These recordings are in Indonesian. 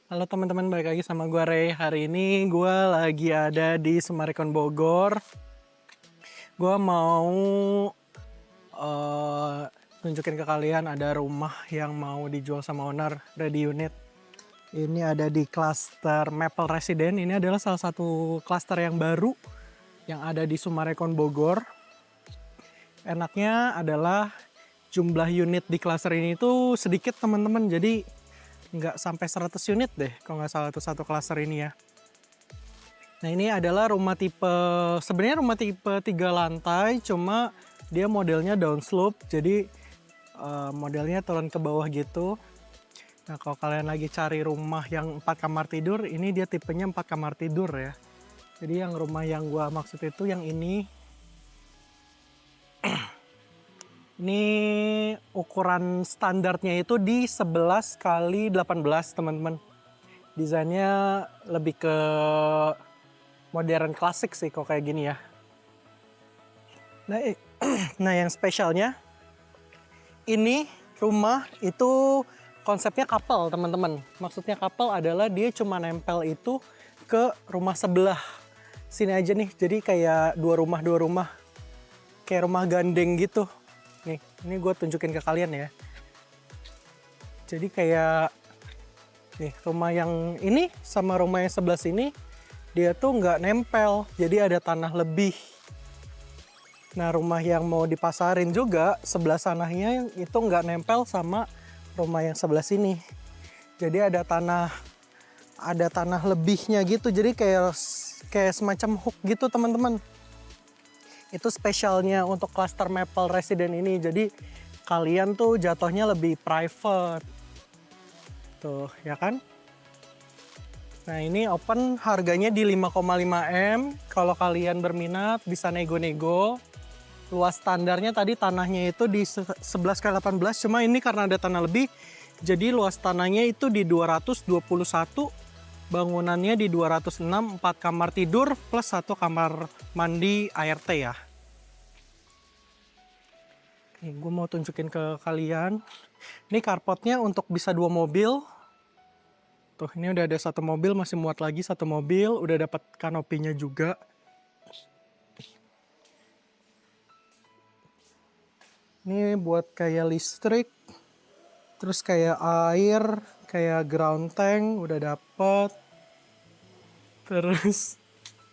Halo teman-teman, balik lagi sama gue Ray. Hari ini gue lagi ada di Summarecon Bogor. Gue mau tunjukin ke kalian ada rumah yang mau dijual sama owner, ready unit. Ini ada di klaster Maple Residence. Ini adalah salah satu klaster yang baru yang ada di Summarecon Bogor. Enaknya adalah jumlah unit di klaster ini tuh sedikit teman-teman. Jadi nggak sampai 100 unit deh kalau nggak salah satu klaster ini ya. Nah ini adalah sebenarnya rumah tipe 3 lantai, cuma dia modelnya downslope, jadi modelnya turun ke bawah gitu. Nah kalau kalian lagi cari rumah yang 4 kamar tidur, ini dia tipenya 4 kamar tidur ya. Jadi yang rumah yang gua maksud itu yang ini. Ini ukuran standarnya itu di 11 kali 18 teman-teman. Desainnya lebih ke modern klasik sih kok kayak gini ya. Nah yang spesialnya ini rumah itu konsepnya couple teman-teman. Maksudnya couple adalah dia cuma nempel itu ke rumah sebelah. Sini aja nih, jadi kayak dua rumah. Kayak rumah gandeng gitu. Nih, ini gue tunjukin ke kalian ya. Jadi kayak nih rumah yang ini sama rumah yang sebelah sini dia tuh nggak nempel, jadi ada tanah lebih. Nah rumah yang mau dipasarin juga sebelah sananya itu nggak nempel sama rumah yang sebelah sini. Jadi ada tanah lebihnya gitu, jadi kayak semacam hook gitu teman-teman. Itu spesialnya untuk klaster Maple Residence ini, jadi kalian tuh jatuhnya lebih private. Tuh, ya kan? Nah ini open harganya di 5,5 M. Kalau kalian berminat bisa nego-nego. Luas standarnya tadi tanahnya itu di 11 kali 18, cuma ini karena ada tanah lebih, jadi luas tanahnya itu di 221, bangunannya di 206, 4 kamar tidur plus 1 kamar mandi ART ya. Nih, gue mau tunjukin ke kalian. Ini carportnya untuk bisa 2 mobil. Tuh, ini udah ada 1 mobil, masih muat lagi 1 mobil, udah dapat kanopinya juga. Ini buat kayak listrik, terus kayak air, kayak ground tank udah dapet. Terus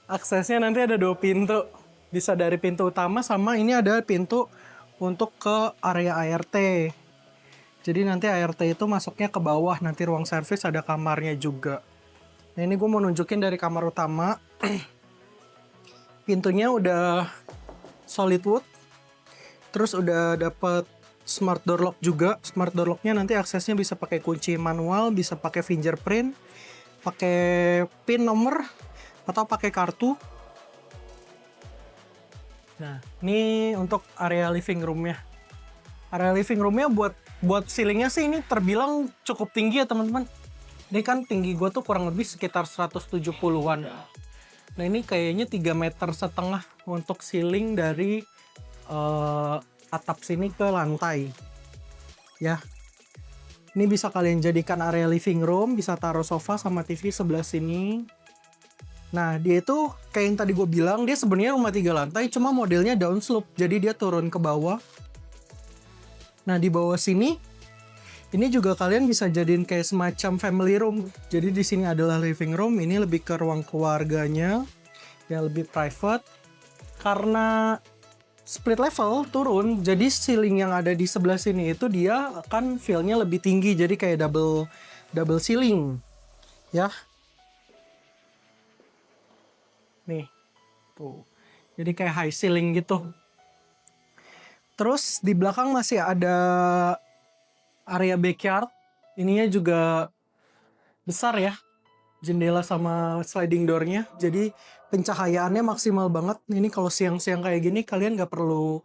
aksesnya nanti ada 2 pintu, bisa dari pintu utama sama ini ada pintu untuk ke area ART. Jadi nanti ART itu masuknya ke bawah, nanti ruang servis ada kamarnya juga. Nah ini gue mau nunjukin dari kamar utama. Pintunya udah solid wood. Terus udah dapet smart door lock juga. Smart door locknya nanti aksesnya bisa pakai kunci manual, bisa pakai fingerprint, pakai pin nomor, atau pakai kartu. Nah, ini untuk area living roomnya. Area living roomnya buat ceilingnya sih ini terbilang cukup tinggi ya teman-teman. Ini kan tinggi gue tuh kurang lebih sekitar 170-an. Nah ini kayaknya 3,5 meter untuk ceiling dari atap sini ke lantai ya. Ini bisa kalian jadikan area living room, bisa taruh sofa sama TV sebelah sini. Nah dia itu kayak yang tadi gue bilang, dia sebenarnya rumah 3 lantai cuma modelnya downslope, jadi dia turun ke bawah. Nah di bawah sini ini juga kalian bisa jadiin kayak semacam family room. Jadi di sini adalah living room, ini lebih ke ruang keluarganya yang lebih private. Karena split level turun, jadi ceiling yang ada di sebelah sini itu dia akan feel-nya lebih tinggi, jadi kayak double ceiling ya. Nih tuh, jadi kayak high ceiling gitu. Terus di belakang masih ada area backyard, ininya juga besar ya, jendela sama sliding door-nya, jadi pencahayaannya maksimal banget. Ini kalau siang-siang kayak gini kalian nggak perlu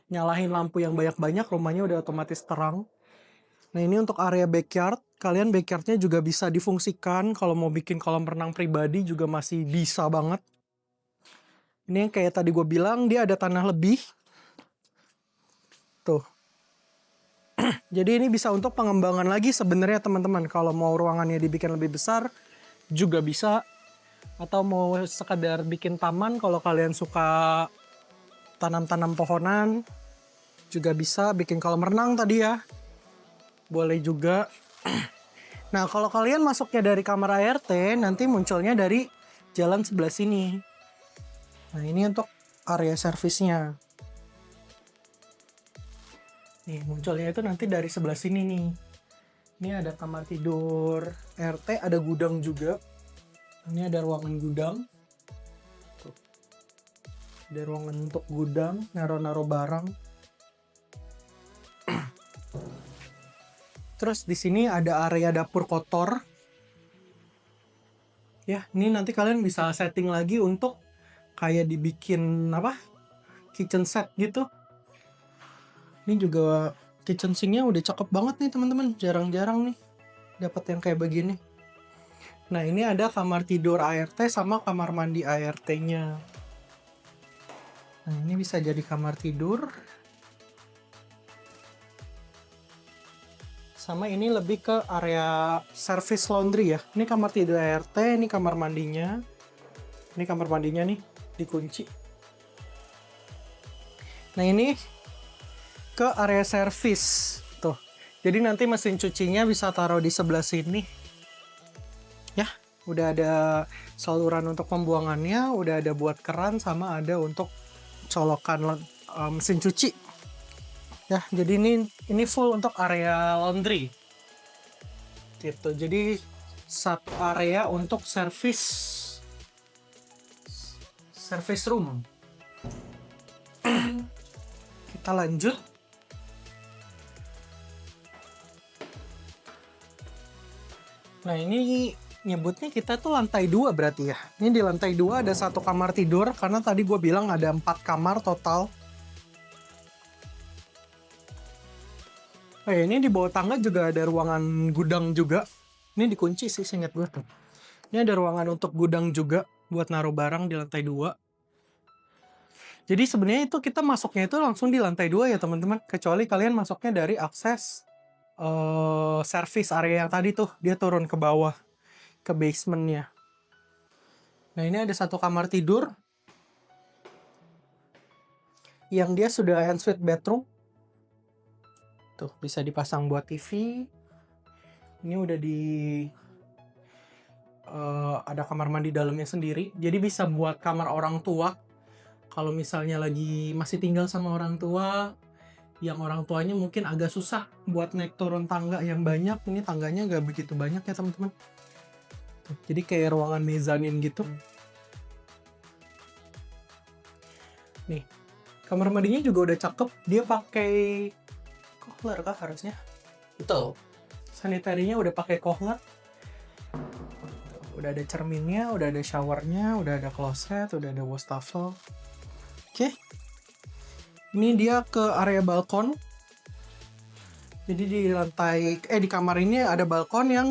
nyalahin lampu yang banyak-banyak, rumahnya udah otomatis terang. Nah ini untuk area backyard, kalian backyardnya juga bisa difungsikan kalau mau bikin kolam renang pribadi juga masih bisa banget. Ini yang kayak tadi gue bilang, dia ada tanah lebih tuh. Jadi ini bisa untuk pengembangan lagi sebenarnya teman-teman. Kalau mau ruangannya dibikin lebih besar juga bisa. Atau mau sekedar bikin taman kalau kalian suka tanam-tanam pohonan juga bisa. Bikin kolam renang tadi ya. Boleh juga. Nah kalau kalian masuknya dari kamar ART nanti munculnya dari jalan sebelah sini. Nah ini untuk area servisnya. Nih munculnya itu nanti dari sebelah sini nih. Ini ada kamar tidur RT, ada gudang juga. Ini ada ruangan gudang. Tuh. Ada ruangan untuk gudang, naro-naro barang. Terus di sini ada area dapur kotor. Ya, ini nanti kalian bisa setting lagi untuk kayak dibikin apa? Kitchen set gitu. Ini juga kitchen sinknya udah cakep banget nih teman-teman. Jarang-jarang nih dapat yang kayak begini. Nah ini ada kamar tidur ART sama kamar mandi ART-nya. Nah ini bisa jadi kamar tidur. Sama ini lebih ke area service laundry ya. Ini kamar tidur ART, ini kamar mandinya. Ini kamar mandinya nih, dikunci. Nah ini ke area service. Tuh. Jadi nanti mesin cucinya bisa taruh di sebelah sini. Ya, udah ada saluran untuk pembuangannya, udah ada buat keran, sama ada untuk colokan mesin cuci. Ya, jadi ini full untuk area laundry. Gitu. Jadi satu area untuk service room. Kita lanjut. Nah, ini nyebutnya kita tuh lantai 2 berarti ya. Ini di lantai 2 ada satu kamar tidur, karena tadi gue bilang ada 4 kamar total. Oh ya, ini di bawah tangga juga ada ruangan gudang juga. Ini dikunci sih, seingat gue tuh. Ini ada ruangan untuk gudang juga, buat naruh barang di lantai 2. Jadi sebenarnya itu kita masuknya itu langsung di lantai 2 ya teman-teman. Kecuali kalian masuknya dari akses service area yang tadi tuh. Dia turun ke bawah, ke basementnya. Nah ini ada satu kamar tidur yang dia sudah ensuite bathroom. Tuh bisa dipasang buat TV. Ini udah ada kamar mandi dalamnya sendiri. Jadi bisa buat kamar orang tua. Kalau misalnya lagi masih tinggal sama orang tua, yang orang tuanya mungkin agak susah buat naik turun tangga yang banyak. Ini tangganya nggak begitu banyak ya teman-teman. Jadi kayak ruangan mezanin gitu. Nih, kamar mandinya juga udah cakep. Dia pakai kohler kah harusnya? Betul. Sanitarinya udah pakai kohler. Udah ada cerminnya, udah ada showernya, udah ada kloset, udah ada wastafel. Oke. Ini dia ke area balkon. Jadi di kamar ini ada balkon yang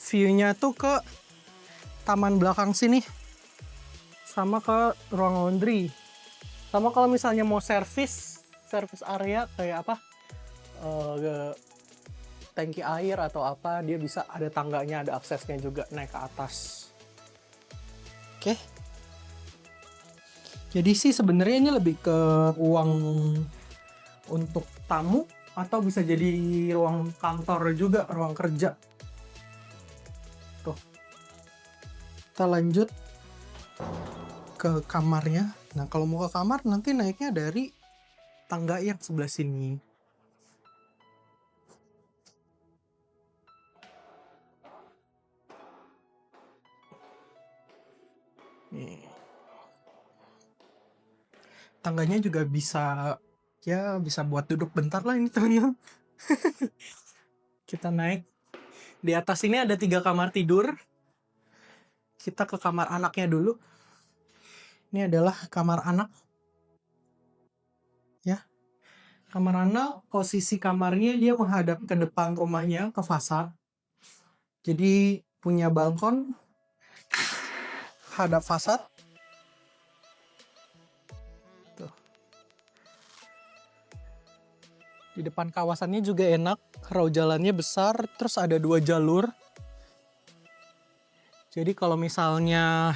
view-nya tuh ke taman belakang sini. Sama ke ruang laundry. Sama kalau misalnya mau service area kayak apa? Tangki air atau apa, dia bisa ada tangganya, ada aksesnya juga naik ke atas. Oke. Jadi sih sebenarnya ini lebih ke ruang untuk tamu atau bisa jadi ruang kantor juga, ruang kerja. Tuh. Kita lanjut ke kamarnya. Nah, kalau mau ke kamar nanti naiknya dari tangga yang sebelah sini. Nih. Tangganya juga bisa buat duduk bentar lah ini teman-teman. Kita naik. Di atas ini ada 3 kamar tidur. Kita ke kamar anaknya dulu. Ini adalah kamar anak. Ya. Kamar anak, posisi kamarnya dia menghadap ke depan rumahnya, ke fasad. Jadi punya balkon hadap fasad. Tuh. Di depan kawasannya juga enak, row jalannya besar, terus ada 2 jalur. Jadi kalau misalnya,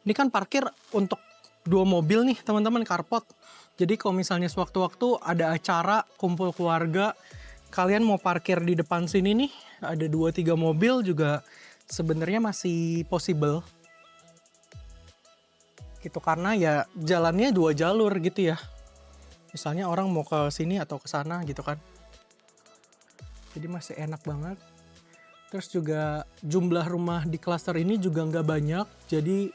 ini kan parkir untuk 2 mobil nih teman-teman, carport. Jadi kalau misalnya sewaktu-waktu ada acara, kumpul keluarga, kalian mau parkir di depan sini nih, ada 2-3 mobil juga sebenarnya masih possible. Gitu, karena ya jalannya 2 jalur gitu ya. Misalnya orang mau ke sini atau ke sana gitu kan. Jadi masih enak banget. Terus juga jumlah rumah di klaster ini juga nggak banyak. Jadi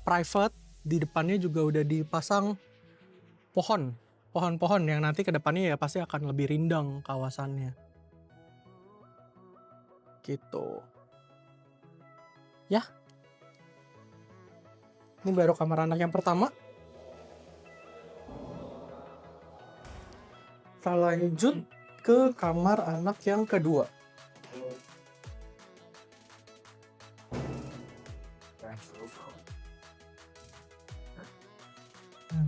private, di depannya juga udah dipasang pohon. Pohon-pohon yang nanti ke depannya ya pasti akan lebih rindang kawasannya. Gitu. Ya. Ini baru kamar anak yang pertama. Kita lanjut ke kamar anak yang kedua.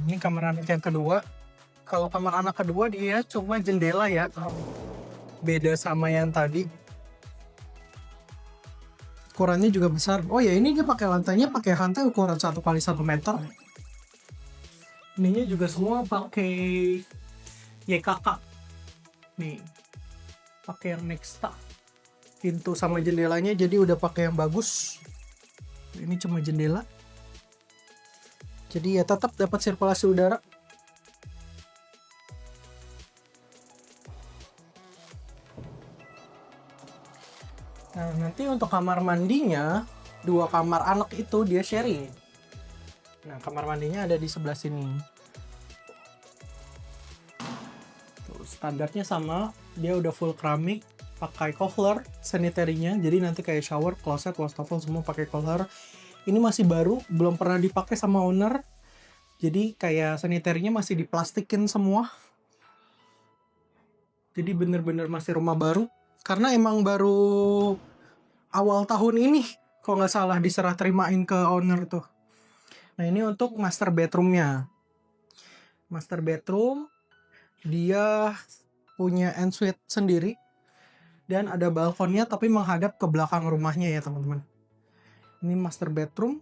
Ini kamar anak yang kedua. Kalau kamar anak kedua dia cuma jendela ya. Beda sama yang tadi. Ukurannya juga besar. Oh ya, ini dia pakai lantainya pakai lantai ukuran 1 kali 1 meter. Ininya juga semua pakai YKK. Nih. Pakai yang Nexta. Pintu sama jendelanya jadi udah pakai yang bagus. Ini cuma jendela. Jadi ya tetap dapat sirkulasi udara. Nah, nanti untuk kamar mandinya, 2 kamar anak itu dia sharing. Nah, kamar mandinya ada di sebelah sini. Tuh, standarnya sama, dia udah full keramik, pakai kohler sanitary-nya. Jadi nanti kayak shower, closet, wastafel semua pakai kohler. Ini masih baru, belum pernah dipakai sama owner. Jadi kayak sanitary-nya masih diplastikin semua. Jadi bener-bener masih rumah baru. Karena emang baru awal tahun ini, kalau nggak salah diserah terimain ke owner tuh. Nah ini untuk master bedroomnya. Master bedroom, dia punya ensuite sendiri. Dan ada balkonnya tapi menghadap ke belakang rumahnya ya teman-teman. Ini master bedroom.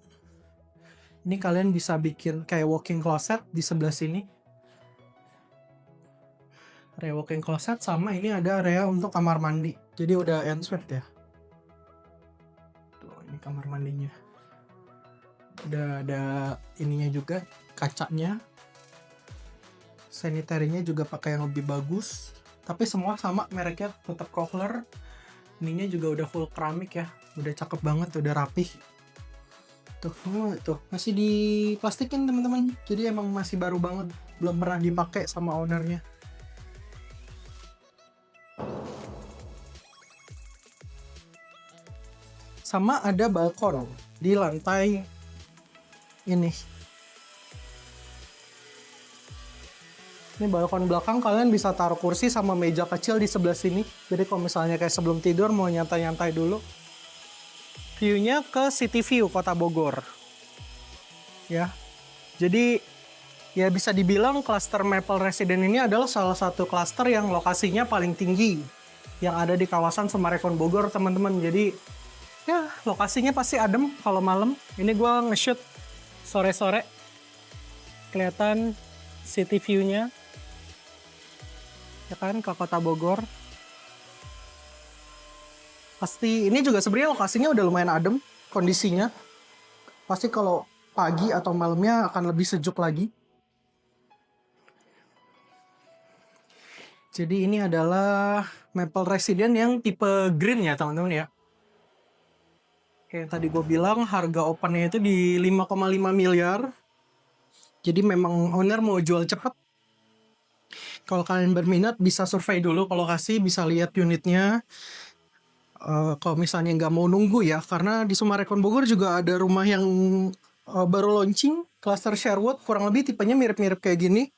Ini kalian bisa bikin kayak walk-in closet di sebelah sini. Area walk-in closet sama ini ada area untuk kamar mandi. Jadi udah ensuite ya. Tuh, ini kamar mandinya. Udah ada ininya juga, kacanya. Sanitary-nya juga pakai yang lebih bagus. Tapi semua sama, mereknya tetap Kohler. Ininya juga udah full keramik ya. Udah cakep banget, udah rapih. Tuh, tuh masih diplastikin teman-teman. Jadi emang masih baru banget, belum pernah dipakai sama ownernya. Sama ada balkon di lantai ini. Ini balkon belakang, kalian bisa taruh kursi sama meja kecil di sebelah sini. Jadi kalau misalnya kayak sebelum tidur mau nyantai-nyantai dulu. View-nya ke City View Kota Bogor. Ya. Jadi ya bisa dibilang klaster Maple Residence ini adalah salah satu klaster yang lokasinya paling tinggi yang ada di kawasan Summarecon Bogor, teman-teman. Jadi ya lokasinya pasti adem kalau malam. Ini gue nge-shoot sore-sore. Kelihatan city view-nya. Ya kan, ke Kota Bogor. Pasti ini juga sebenarnya lokasinya udah lumayan adem kondisinya. Pasti kalau pagi atau malamnya akan lebih sejuk lagi. Jadi ini adalah Maple Residence yang tipe green ya teman-teman ya. Kayak yang tadi gue bilang harga opennya itu di 5,5 miliar. Jadi memang owner mau jual cepat. Kalau kalian berminat bisa survei dulu ke lokasi, bisa lihat unitnya. Kalau misalnya nggak mau nunggu ya, karena di Summarecon Bogor juga ada rumah yang baru launching, cluster Sherwood, kurang lebih tipenya mirip-mirip kayak gini.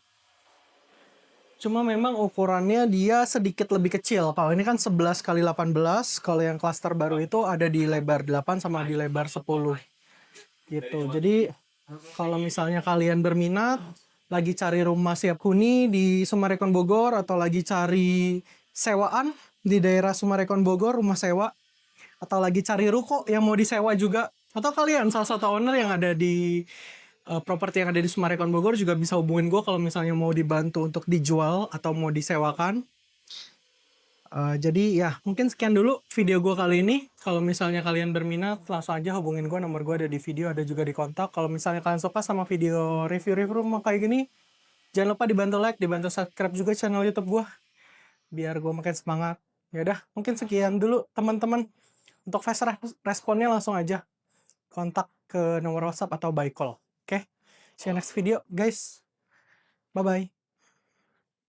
Cuma memang ukurannya dia sedikit lebih kecil. Kalau ini kan 11 kali 18, kalau yang cluster baru itu ada di lebar 8 sama di lebar 10. Gitu. Jadi kalau misalnya kalian berminat, lagi cari rumah siap huni di Summarecon Bogor, atau lagi cari sewaan di daerah Summarecon Bogor, rumah sewa, atau lagi cari ruko yang mau disewa juga, atau kalian salah satu owner yang ada di properti yang ada di Summarecon Bogor juga bisa hubungin gue kalau misalnya mau dibantu untuk dijual atau mau disewakan. Jadi ya mungkin sekian dulu video gue kali ini. Kalau misalnya kalian berminat langsung aja hubungin gue, nomor gue ada di video, ada juga di kontak. Kalau misalnya kalian suka sama video review-review rumah kayak gini, jangan lupa dibantu like, dibantu subscribe juga channel YouTube gue biar gue makin semangat. Ya udah, mungkin sekian dulu teman-teman. Untuk fast responnya langsung aja kontak ke nomor WhatsApp atau by call. Oke? See you next video guys. Bye bye.